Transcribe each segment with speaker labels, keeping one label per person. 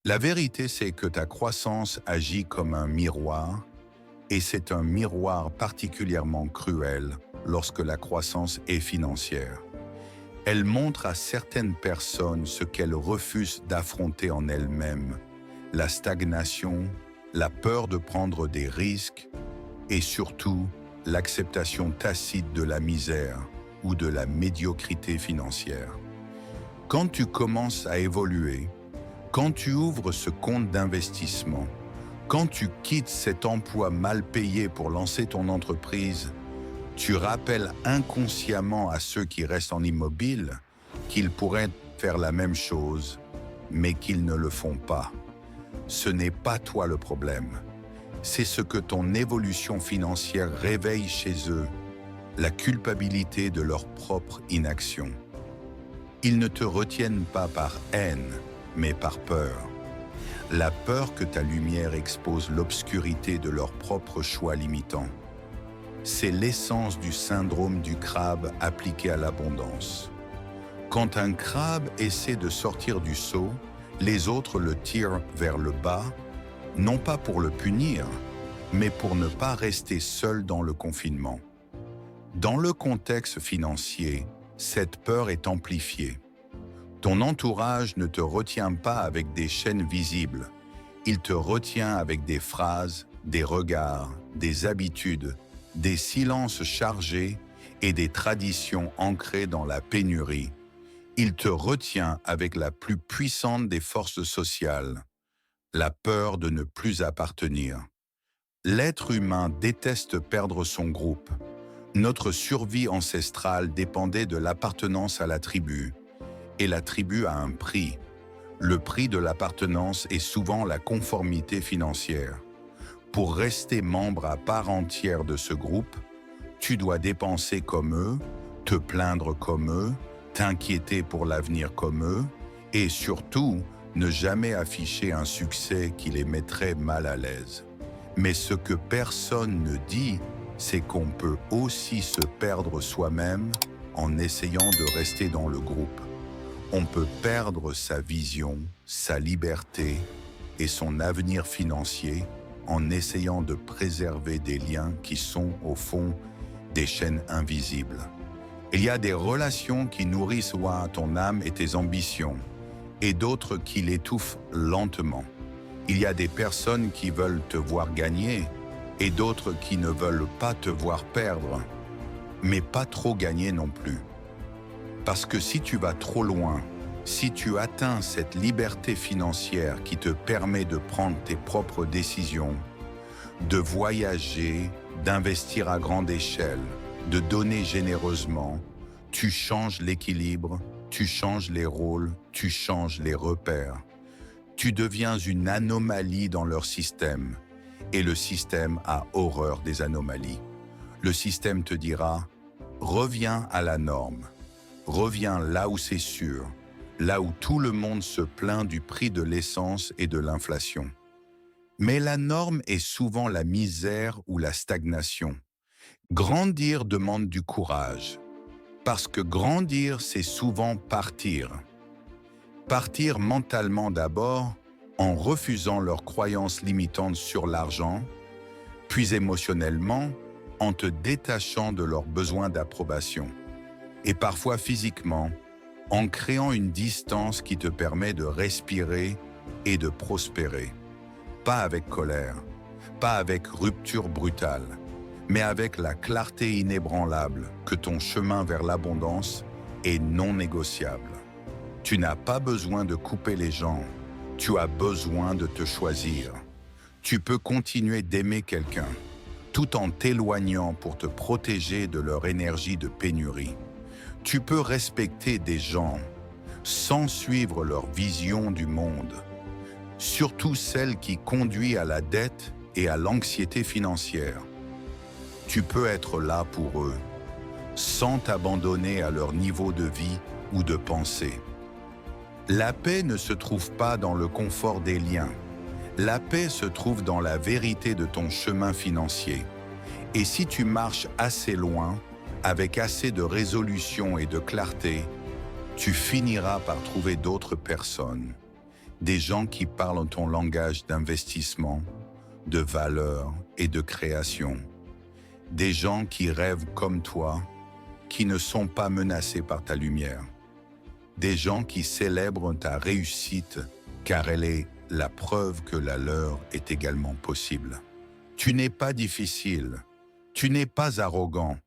Speaker 1: La vérité, c'est que ta croissance agit comme un miroir, et c'est un miroir particulièrement cruel lorsque la croissance est financière. Elle montre à certaines personnes ce qu'elles refusent d'affronter en elles-mêmes, la stagnation, la peur de prendre des risques et surtout l'acceptation tacite de la misère ou de la médiocrité financière. Quand tu commences à évoluer, quand tu ouvres ce compte d'investissement, quand tu quittes cet emploi mal payé pour lancer ton entreprise, tu rappelles inconsciemment à ceux qui restent en immobile qu'ils pourraient faire la même chose, mais qu'ils ne le font pas. Ce n'est pas toi le problème. C'est ce que ton évolution financière réveille chez eux, la culpabilité de leur propre inaction. Ils ne te retiennent pas par haine, mais par peur. La peur que ta lumière expose l'obscurité de leurs propres choix limitants. C'est l'essence du syndrome du crabe appliqué à l'abondance. Quand un crabe essaie de sortir du seau, les autres le tirent vers le bas, non pas pour le punir, mais pour ne pas rester seul dans le confinement. Dans le contexte financier, cette peur est amplifiée. Ton entourage ne te retient pas avec des chaînes visibles. Il te retient avec des phrases, des regards, des habitudes, des silences chargés et des traditions ancrées dans la pénurie. Il te retient avec la plus puissante des forces sociales, la peur de ne plus appartenir. L'être humain déteste perdre son groupe. Notre survie ancestrale dépendait de l'appartenance à la tribu. Et la tribu a un prix. Le prix de l'appartenance est souvent la conformité financière. Pour rester membre à part entière de ce groupe, tu dois dépenser comme eux, te plaindre comme eux, t'inquiéter pour l'avenir comme eux, et surtout, ne jamais afficher un succès qui les mettrait mal à l'aise. Mais ce que personne ne dit, c'est qu'on peut aussi se perdre soi-même en essayant de rester dans le groupe. On peut perdre sa vision, sa liberté et son avenir financier en essayant de préserver des liens qui sont, au fond, des chaînes invisibles. Il y a des relations qui nourrissent ton âme et tes ambitions, et d'autres qui l'étouffent lentement. Il y a des personnes qui veulent te voir gagner, et d'autres qui ne veulent pas te voir perdre, mais pas trop gagner non plus. Parce que si tu vas trop loin, si tu atteins cette liberté financière qui te permet de prendre tes propres décisions, de voyager, d'investir à grande échelle, de donner généreusement, tu changes l'équilibre, tu changes les rôles, tu changes les repères. Tu deviens une anomalie dans leur système, et le système a horreur des anomalies. Le système te dira « Reviens à la norme, reviens là où c'est sûr, là où tout le monde se plaint du prix de l'essence et de l'inflation. » Mais la norme est souvent la misère ou la stagnation. Grandir demande du courage, parce que grandir, c'est souvent partir. Partir mentalement d'abord, en refusant leurs croyances limitantes sur l'argent, puis émotionnellement, en te détachant de leurs besoins d'approbation. Et parfois physiquement, en créant une distance qui te permet de respirer et de prospérer. Pas avec colère, pas avec rupture brutale, mais avec la clarté inébranlable que ton chemin vers l'abondance est non négociable. Tu n'as pas besoin de couper les gens, tu as besoin de te choisir. Tu peux continuer d'aimer quelqu'un, tout en t'éloignant pour te protéger de leur énergie de pénurie. Tu peux respecter des gens sans suivre leur vision du monde, surtout celle qui conduit à la dette et à l'anxiété financière. Tu peux être là pour eux, sans t'abandonner à leur niveau de vie ou de pensée. La paix ne se trouve pas dans le confort des liens. La paix se trouve dans la vérité de ton chemin financier. Et si tu marches assez loin, avec assez de résolution et de clarté, tu finiras par trouver d'autres personnes des gens qui parlent ton langage d'investissement, de valeur et de création. Des gens qui rêvent comme toi, qui ne sont pas menacés par ta lumière. Des gens qui célèbrent ta réussite car elle est la preuve que la leur est également possible. Tu n'es pas difficile, tu n'es pas arrogant,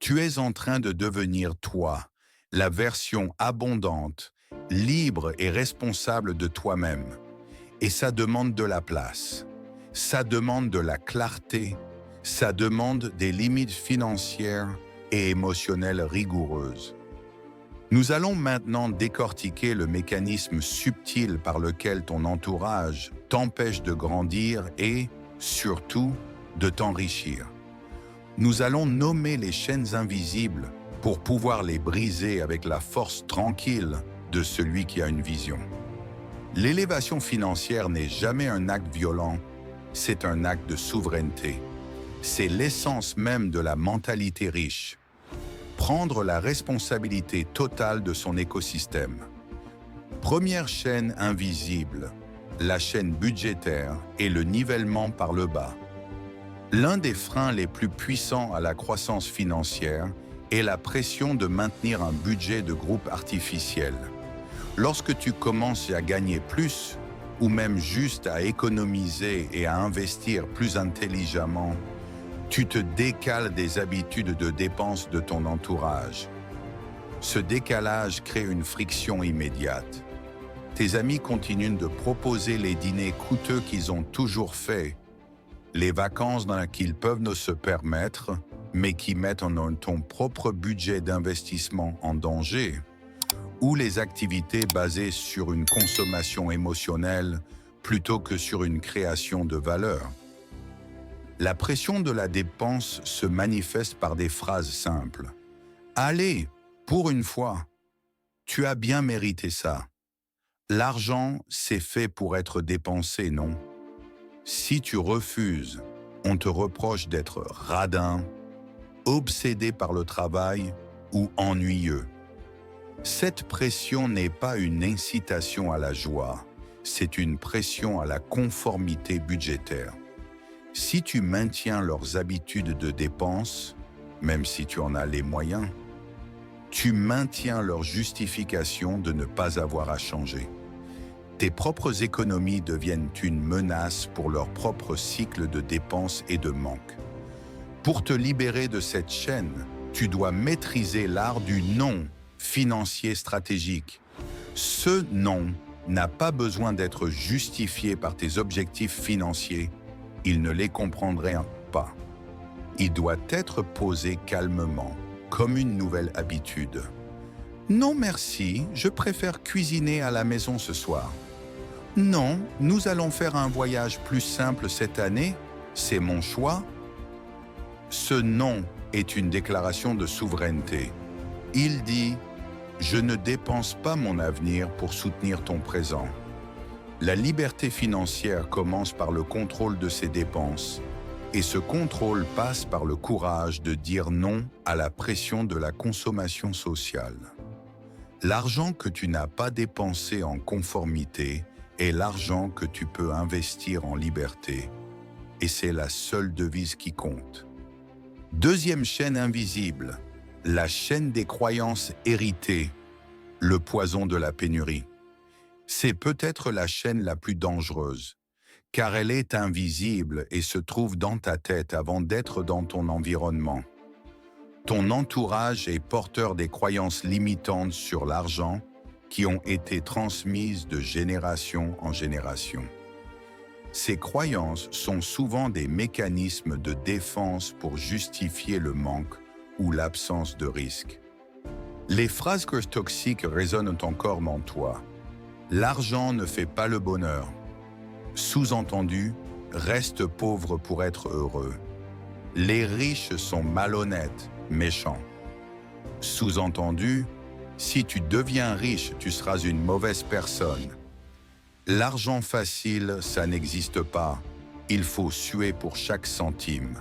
Speaker 1: tu es en train de devenir toi, la version abondante, libre et responsable de toi-même. Et ça demande de la place, ça demande de la clarté, ça demande des limites financières et émotionnelles rigoureuses. Nous allons maintenant décortiquer le mécanisme subtil par lequel ton entourage t'empêche de grandir et, surtout, de t'enrichir. Nous allons nommer les chaînes invisibles pour pouvoir les briser avec la force tranquille de celui qui a une vision. L'élévation financière n'est jamais un acte violent, c'est un acte de souveraineté. C'est l'essence même de la mentalité riche. Prendre la responsabilité totale de son écosystème. Première chaîne invisible, la chaîne budgétaire et le nivellement par le bas. L'un des freins les plus puissants à la croissance financière est la pression de maintenir un budget de groupe artificiel. Lorsque tu commences à gagner plus, ou même juste à économiser et à investir plus intelligemment, tu te décales des habitudes de dépenses de ton entourage. Ce décalage crée une friction immédiate. Tes amis continuent de proposer les dîners coûteux qu'ils ont toujours faits, les vacances qu'ils peuvent ne se permettre, mais qui mettent ton propre budget d'investissement en danger, ou les activités basées sur une consommation émotionnelle plutôt que sur une création de valeur. La pression de la dépense se manifeste par des phrases simples. « Allez, pour une fois, tu as bien mérité ça. L'argent, c'est fait pour être dépensé, non? Si tu refuses, on te reproche d'être radin, obsédé par le travail ou ennuyeux. » Cette pression n'est pas une incitation à la joie, c'est une pression à la conformité budgétaire. Si tu maintiens leurs habitudes de dépenses, même si tu en as les moyens, tu maintiens leur justification de ne pas avoir à changer. Tes propres économies deviennent une menace pour leur propre cycle de dépenses et de manque. Pour te libérer de cette chaîne, tu dois maîtriser l'art du non financier stratégique. Ce non n'a pas besoin d'être justifié par tes objectifs financiers. Il ne les comprendrait pas. Il doit être posé calmement, comme une nouvelle habitude. Non merci, je préfère cuisiner à la maison ce soir. Non, nous allons faire un voyage plus simple cette année, c'est mon choix. Ce non est une déclaration de souveraineté. Il dit « Je ne dépense pas mon avenir pour soutenir ton présent ». La liberté financière commence par le contrôle de ses dépenses, et ce contrôle passe par le courage de dire non à la pression de la consommation sociale. L'argent que tu n'as pas dépensé en conformité est l'argent que tu peux investir en liberté, et c'est la seule devise qui compte. Deuxième chaîne invisible, la chaîne des croyances héritées, le poison de la pénurie. C'est peut-être la chaîne la plus dangereuse, car elle est invisible et se trouve dans ta tête avant d'être dans ton environnement. Ton entourage est porteur des croyances limitantes sur l'argent qui ont été transmises de génération en génération. Ces croyances sont souvent des mécanismes de défense pour justifier le manque ou l'absence de risque. Les phrases toxiques résonnent encore en toi. L'argent ne fait pas le bonheur. Sous-entendu, reste pauvre pour être heureux. Les riches sont malhonnêtes, méchants. Sous-entendu, si tu deviens riche, tu seras une mauvaise personne. L'argent facile, ça n'existe pas. Il faut suer pour chaque centime.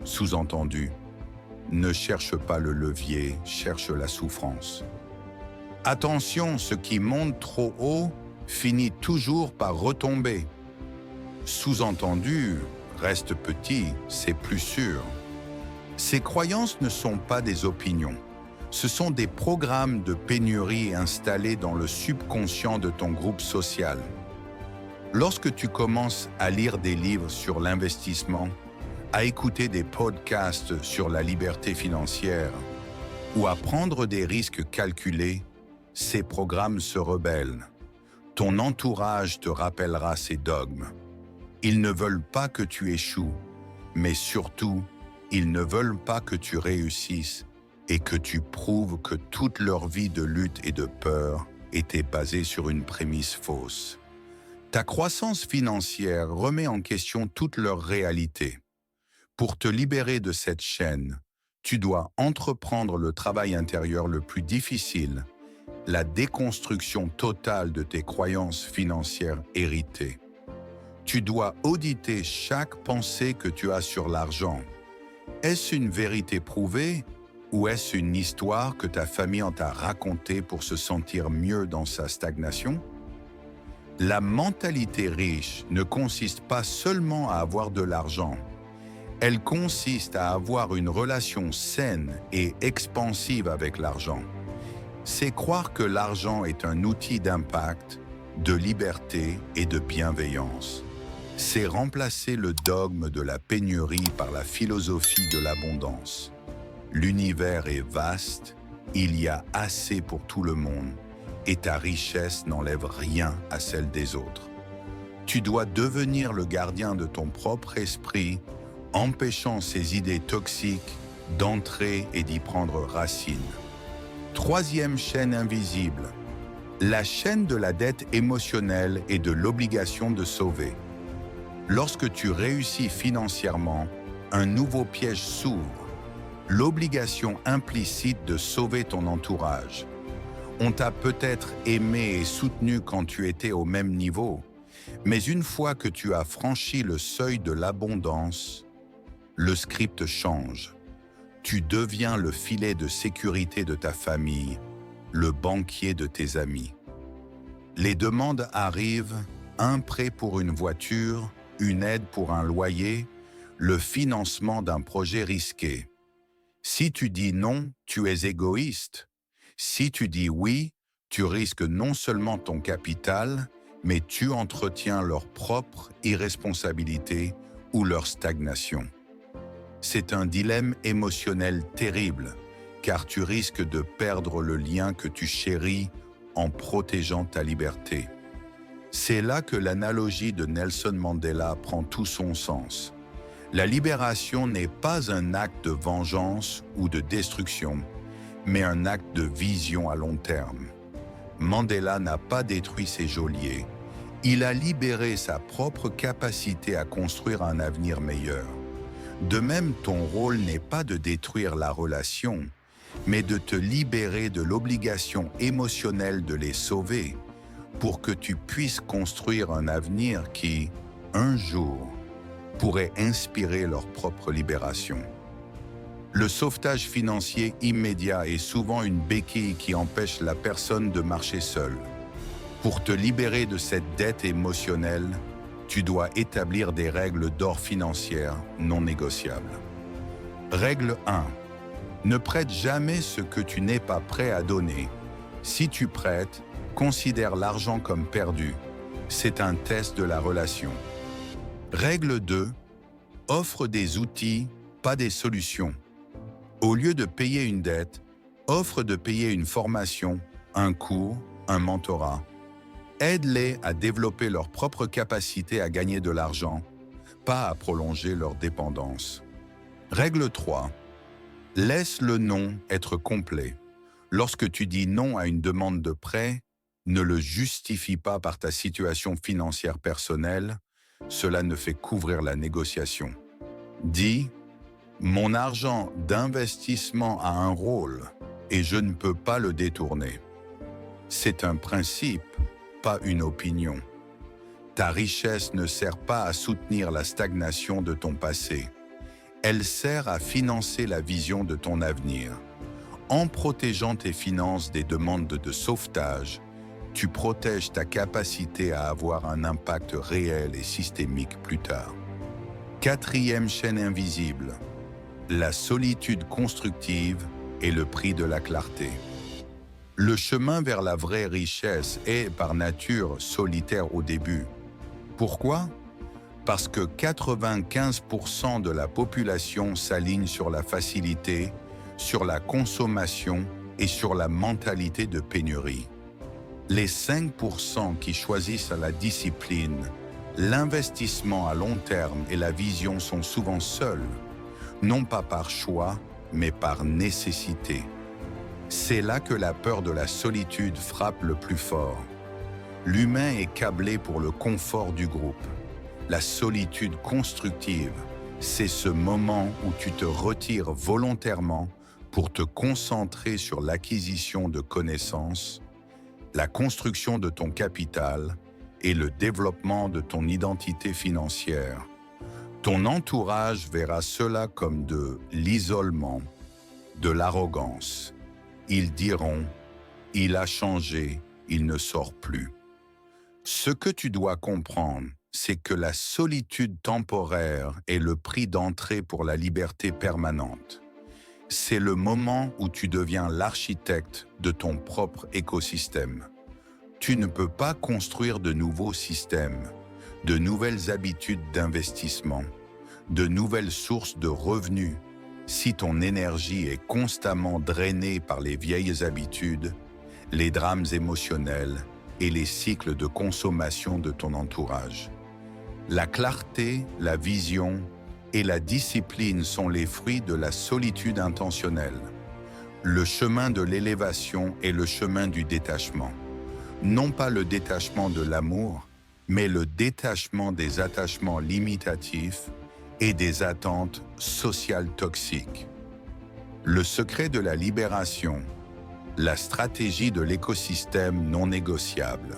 Speaker 1: Sous-entendu, ne cherche pas le levier, cherche la souffrance. Attention, ce qui monte trop haut finit toujours par retomber. Sous-entendu, reste petit, c'est plus sûr. Ces croyances ne sont pas des opinions. Ce sont des programmes de pénurie installés dans le subconscient de ton groupe social. Lorsque tu commences à lire des livres sur l'investissement, à écouter des podcasts sur la liberté financière ou à prendre des risques calculés, ces programmes se rebellent. Ton entourage te rappellera ces dogmes. Ils ne veulent pas que tu échoues, mais surtout, ils ne veulent pas que tu réussisses et que tu prouves que toute leur vie de lutte et de peur était basée sur une prémisse fausse. Ta croissance financière remet en question toute leur réalité. Pour te libérer de cette chaîne, tu dois entreprendre le travail intérieur le plus difficile, la déconstruction totale de tes croyances financières héritées. Tu dois auditer chaque pensée que tu as sur l'argent. Est-ce une vérité prouvée ou est-ce une histoire que ta famille t'a racontée pour se sentir mieux dans sa stagnation? La mentalité riche ne consiste pas seulement à avoir de l'argent. Elle consiste à avoir une relation saine et expansive avec l'argent. C'est croire que l'argent est un outil d'impact, de liberté et de bienveillance. C'est remplacer le dogme de la pénurie par la philosophie de l'abondance. L'univers est vaste, il y a assez pour tout le monde, et ta richesse n'enlève rien à celle des autres. Tu dois devenir le gardien de ton propre esprit, empêchant ces idées toxiques d'entrer et d'y prendre racine. Troisième chaîne invisible, la chaîne de la dette émotionnelle et de l'obligation de sauver. Lorsque tu réussis financièrement, un nouveau piège s'ouvre, l'obligation implicite de sauver ton entourage. On t'a peut-être aimé et soutenu quand tu étais au même niveau, mais une fois que tu as franchi le seuil de l'abondance, le script change. Tu deviens le filet de sécurité de ta famille, le banquier de tes amis. Les demandes arrivent, un prêt pour une voiture, une aide pour un loyer, le financement d'un projet risqué. Si tu dis non, tu es égoïste. Si tu dis oui, tu risques non seulement ton capital, mais tu entretiens leur propre irresponsabilité ou leur stagnation. C'est un dilemme émotionnel terrible, car tu risques de perdre le lien que tu chéris en protégeant ta liberté. C'est là que l'analogie de Nelson Mandela prend tout son sens. La libération n'est pas un acte de vengeance ou de destruction, mais un acte de vision à long terme. Mandela n'a pas détruit ses geôliers. Il a libéré sa propre capacité à construire un avenir meilleur. De même, ton rôle n'est pas de détruire la relation, mais de te libérer de l'obligation émotionnelle de les sauver pour que tu puisses construire un avenir qui, un jour, pourrait inspirer leur propre libération. Le sauvetage financier immédiat est souvent une béquille qui empêche la personne de marcher seule. Pour te libérer de cette dette émotionnelle, tu dois établir des règles d'or financières non négociables. Règle 1. Ne prête jamais ce que tu n'es pas prêt à donner. Si tu prêtes, considère l'argent comme perdu. C'est un test de la relation. Règle 2. Offre des outils, pas des solutions. Au lieu de payer une dette, offre de payer une formation, un cours, un mentorat. Aide-les à développer leur propre capacité à gagner de l'argent, pas à prolonger leur dépendance. Règle 3. Laisse le non être complet. Lorsque tu dis non à une demande de prêt, ne le justifie pas par ta situation financière personnelle, cela ne fait qu'ouvrir la négociation. Dis « Mon argent d'investissement a un rôle et je ne peux pas le détourner. » C'est un principe, pas une opinion. Ta richesse ne sert pas à soutenir la stagnation de ton passé. Elle sert à financer la vision de ton avenir. En protégeant tes finances des demandes de sauvetage, Tu protèges ta capacité à avoir un impact réel et systémique plus tard. Quatrième chaîne invisible, la solitude constructive et le prix de la clarté. Le chemin vers la vraie richesse est, par nature, solitaire au début. Pourquoi? Parce que 95% de la population s'aligne sur la facilité, sur la consommation et sur la mentalité de pénurie. Les 5% qui choisissent la discipline, l'investissement à long terme et la vision sont souvent seuls, non pas par choix, mais par nécessité. C'est là que la peur de la solitude frappe le plus fort. L'humain est câblé pour le confort du groupe. La solitude constructive, c'est ce moment où tu te retires volontairement pour te concentrer sur l'acquisition de connaissances, la construction de ton capital et le développement de ton identité financière. Ton entourage verra cela comme de l'isolement, de l'arrogance. Ils diront « il a changé, il ne sort plus ». Ce que tu dois comprendre, c'est que la solitude temporaire est le prix d'entrée pour la liberté permanente. C'est le moment où tu deviens l'architecte de ton propre écosystème. Tu ne peux pas construire de nouveaux systèmes, de nouvelles habitudes d'investissement, de nouvelles sources de revenus, si ton énergie est constamment drainée par les vieilles habitudes, les drames émotionnels et les cycles de consommation de ton entourage. La clarté, la vision et la discipline sont les fruits de la solitude intentionnelle. Le chemin de l'élévation est le chemin du détachement. Non pas le détachement de l'amour, mais le détachement des attachements limitatifs et des attentes sociales toxiques. Le secret de la libération, la stratégie de l'écosystème non négociable.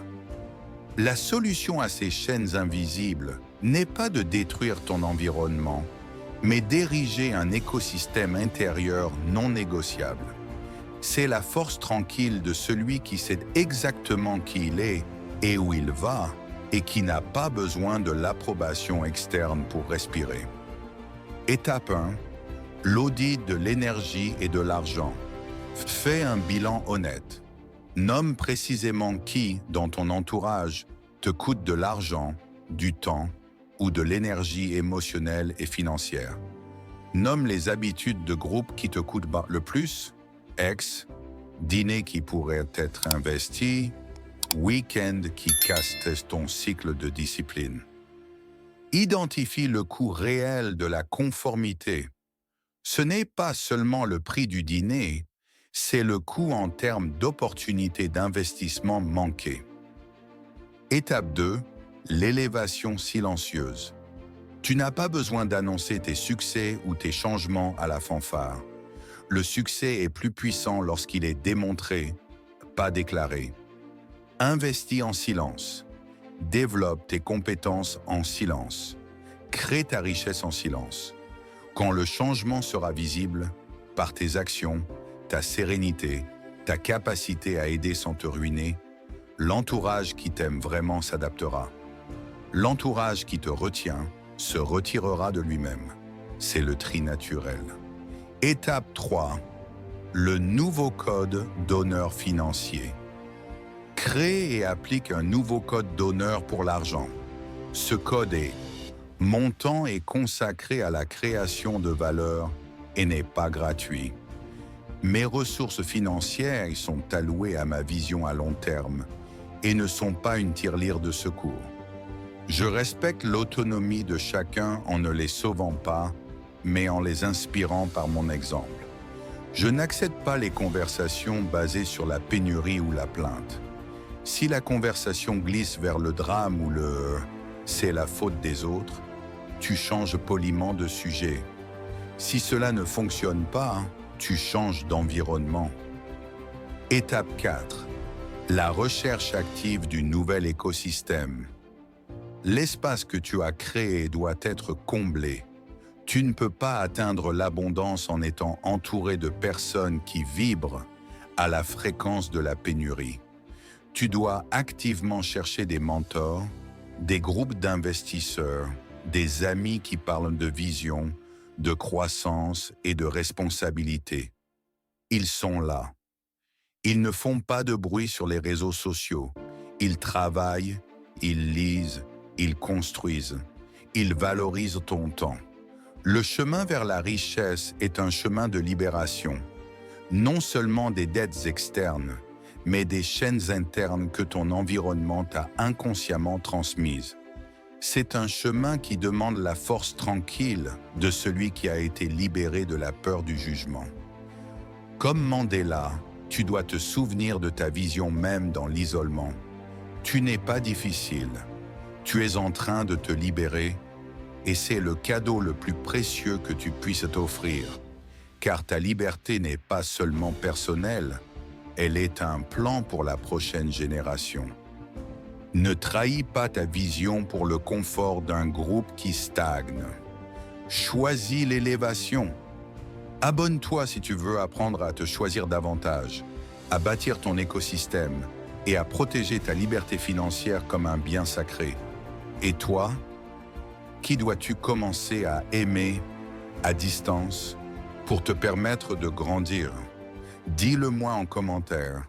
Speaker 1: La solution à ces chaînes invisibles n'est pas de détruire ton environnement, mais d'ériger un écosystème intérieur non négociable. C'est la force tranquille de celui qui sait exactement qui il est et où il va, et qui n'a pas besoin de l'approbation externe pour respirer. Étape 1. L'audit de l'énergie et de l'argent. Fais un bilan honnête. Nomme précisément qui, dans ton entourage, te coûte de l'argent, du temps ou de l'énergie émotionnelle et financière. Nomme les habitudes de groupe qui te coûtent le plus, ex, dîner qui pourrait être investi, week-end qui casse ton cycle de discipline. Identifie le coût réel de la conformité. Ce n'est pas seulement le prix du dîner, c'est le coût en termes d'opportunités d'investissement manquées. Étape 2. L'élévation silencieuse. Tu n'as pas besoin d'annoncer tes succès ou tes changements à la fanfare. Le succès est plus puissant lorsqu'il est démontré, pas déclaré. Investis en silence. Développe tes compétences en silence. Crée ta richesse en silence. Quand le changement sera visible, par tes actions, ta sérénité, ta capacité à aider sans te ruiner, l'entourage qui t'aime vraiment s'adaptera. L'entourage qui te retient se retirera de lui-même. C'est le tri naturel. Étape 3. Le nouveau code d'honneur financier. Crée et applique un nouveau code d'honneur pour l'argent. Ce code est « Mon temps est consacré à la création de valeur et n'est pas gratuit. Mes ressources financières y sont allouées à ma vision à long terme et ne sont pas une tirelire de secours. Je respecte l'autonomie de chacun en ne les sauvant pas, mais en les inspirant par mon exemple. Je n'accepte pas les conversations basées sur la pénurie ou la plainte. Si la conversation glisse vers le drame ou le « c'est la faute des autres », tu changes poliment de sujet. Si cela ne fonctionne pas, tu changes d'environnement. Étape 4. La recherche active du nouvel écosystème. L'espace que tu as créé doit être comblé. Tu ne peux pas atteindre l'abondance en étant entouré de personnes qui vibrent à la fréquence de la pénurie. Tu dois activement chercher des mentors, des groupes d'investisseurs, des amis qui parlent de vision, de croissance et de responsabilité. Ils sont là. Ils ne font pas de bruit sur les réseaux sociaux. Ils travaillent, ils lisent, ils construisent. Ils valorisent ton temps. Le chemin vers la richesse est un chemin de libération. Non seulement des dettes externes, mais des chaînes internes que ton environnement t'a inconsciemment transmises. C'est un chemin qui demande la force tranquille de celui qui a été libéré de la peur du jugement. Comme Mandela, tu dois te souvenir de ta vision même dans l'isolement. Tu n'es pas difficile. Tu es en train de te libérer et c'est le cadeau le plus précieux que tu puisses t'offrir. Car ta liberté n'est pas seulement personnelle, elle est un plan pour la prochaine génération. Ne trahis pas ta vision pour le confort d'un groupe qui stagne. Choisis l'élévation. Abonne-toi si tu veux apprendre à te choisir davantage, à bâtir ton écosystème et à protéger ta liberté financière comme un bien sacré. Et toi, qui dois-tu commencer à aimer à distance pour te permettre de grandir? Dis-le-moi en commentaire.